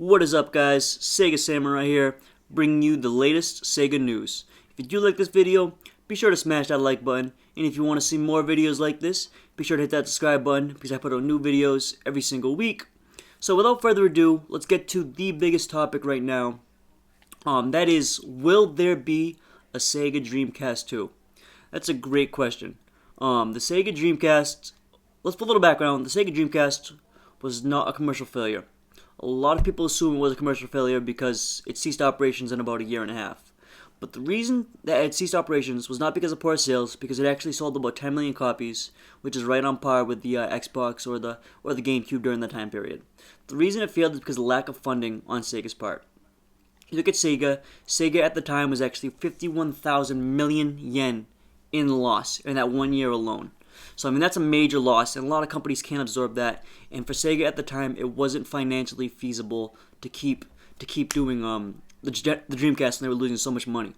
What is up, guys? SegaSamurai here, bringing you the latest Sega news. If you do like this video, be sure to smash that like button, and if you want to see more videos like this, be sure to hit that subscribe button because I put out new videos every single week. So without further ado, let's get to the biggest topic right now. That is, will there be a Sega Dreamcast 2? That's a great question. The Sega Dreamcast, let's put a little background. The Sega Dreamcast was not a commercial failure. A lot of people assume it was a commercial failure because it ceased operations in about a year and a half. But the reason that it ceased operations was not because of poor sales, because it actually sold about 10 million copies, which is right on par with the Xbox or the GameCube during that time period. The reason it failed is because of lack of funding on Sega's part. You look at Sega. Sega at the time was actually 51,000 million yen in loss in that 1 year alone. So, that's a major loss, and a lot of companies can't absorb that. And for Sega at the time, it wasn't financially feasible to keep doing the Dreamcast, and they were losing so much money.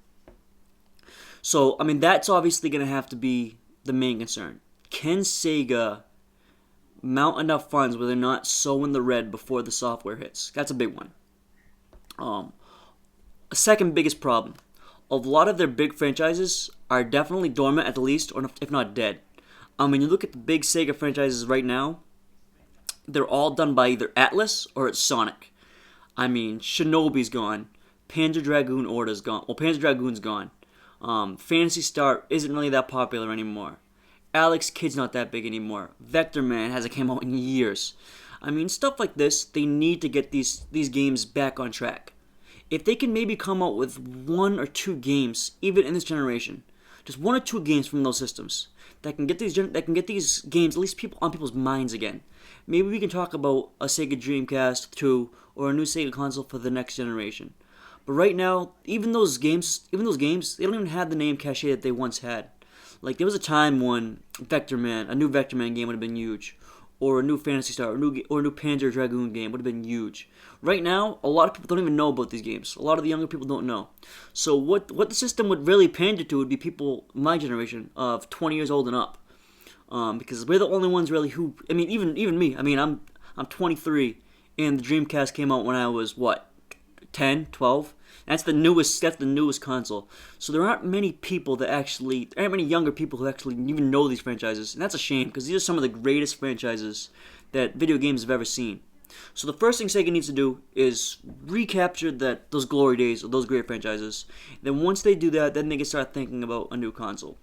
So, that's obviously going to have to be the main concern. Can Sega mount enough funds where they're not so in the red before the software hits? That's a big one. A second biggest problem. A lot of their big franchises are definitely dormant at the least, or if not dead. You look at the big Sega franchises right now, they're all done by either Atlas or it's Sonic. Shinobi's gone. Panzer Dragoon Order's gone. Well, Panzer Dragoon's gone. Phantasy Star isn't really that popular anymore. Alex Kidd's not that big anymore. Vector Man hasn't come out in years. Stuff like this, they need to get these games back on track. If they can maybe come out with 1 or 2 games, even in this generation, just 1 or 2 games from those systems that can get these games at least on people's minds again. Maybe we can talk about a Sega Dreamcast 2 or a new Sega console for the next generation. But right now, even those games, they don't even have the name cachet that they once had. Like, there was a time when a new Vector Man game would have been huge, or a new Phantasy Star, or a new Panzer Dragoon game would have been huge. Right now, a lot of people don't even know about these games. A lot of the younger people don't know. So what the system would really pander to would be people my generation of 20 years old and up, because we're the only ones really who. Even me. I'm 23, and the Dreamcast came out when I was 10, 12. That's the newest console. So there aren't many younger people who actually even know these franchises, and that's a shame because these are some of the greatest franchises that video games have ever seen. So the first thing Sega needs to do is recapture those glory days of those great franchises. Then once they do that, then they can start thinking about a new console.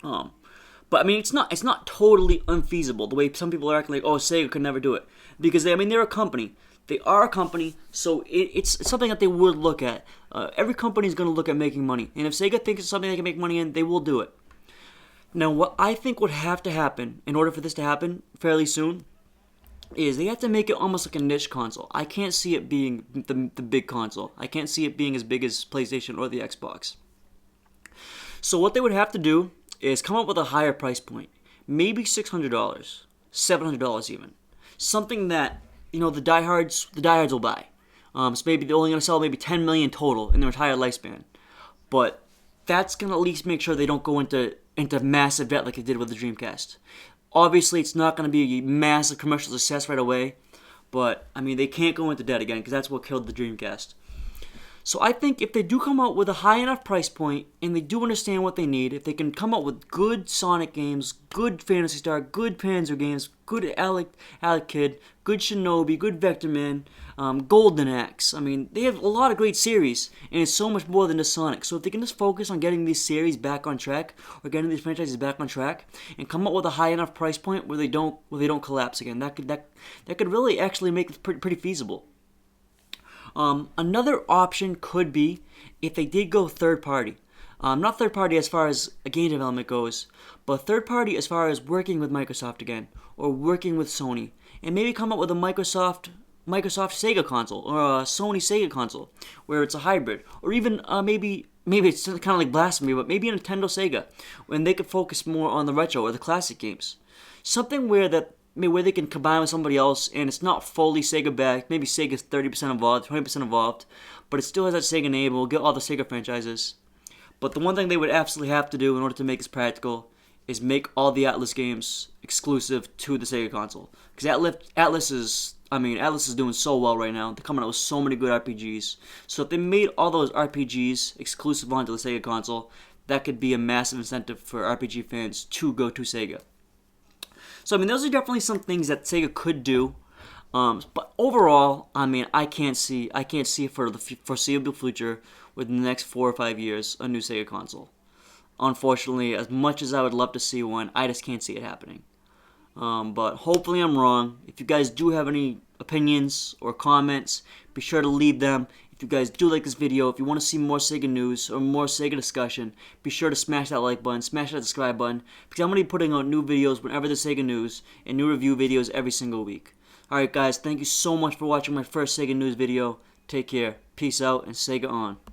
But it's not totally unfeasible the way some people are acting like, oh, Sega could never do it, because they're a company. They are a company, so it's something that they would look at. Every company is going to look at making money, and if Sega thinks it's something they can make money in, they will do it. Now, what I think would have to happen in order for this to happen fairly soon is they have to make it almost like a niche console. I can't see it being the big console. I can't see it being as big as PlayStation or the Xbox. So what they would have to do is come up with a higher price point. Maybe $600, $700 even. Something that the diehards will buy. So maybe they're only going to sell maybe 10 million total in their entire lifespan. But that's going to at least make sure they don't go into massive debt like they did with the Dreamcast. Obviously, it's not going to be a massive commercial success right away, but they can't go into debt again because that's what killed the Dreamcast. So I think if they do come out with a high enough price point and they do understand what they need, if they can come out with good Sonic games, good Phantasy Star, good Panzer games, good Alec Kid, good Shinobi, good Vector Man, Golden Axe. They have a lot of great series, and it's so much more than just Sonic. So if they can just focus on getting these series back on track, or getting these franchises back on track, and come up with a high enough price point where they don't collapse again, that could really actually make it pretty feasible. Another option could be if they did go third party. Not third party as far as a game development goes, but third party as far as working with Microsoft again, or working with Sony, and maybe come up with a Microsoft Sega console, or a Sony Sega console, where it's a hybrid, or even maybe it's kind of like blasphemy, but maybe a Nintendo Sega, when they could focus more on the retro or the classic games. Something where they can combine with somebody else, and it's not fully Sega backed. Maybe Sega's 30% involved, 20% involved, but it still has that Sega name. We'll get all the Sega franchises. But the one thing they would absolutely have to do in order to make this practical is make all the Atlas games exclusive to the Sega console. Because Atlas is doing so well right now. They're coming out with so many good RPGs. So if they made all those RPGs exclusive onto the Sega console, that could be a massive incentive for RPG fans to go to Sega. So those are definitely some things that Sega could do. But overall, I can't see for the foreseeable future, within the next 4 or 5 years, a new Sega console. Unfortunately, as much as I would love to see one, I just can't see it happening. But hopefully I'm wrong. If you guys do have any opinions or comments, be sure to leave them. If you guys do like this video, if you want to see more Sega news or more Sega discussion, be sure to smash that like button, smash that subscribe button, because I'm going to be putting out new videos whenever there's Sega news and new review videos every single week. Alright guys, thank you so much for watching my first Sega news video. Take care, peace out, and Sega on.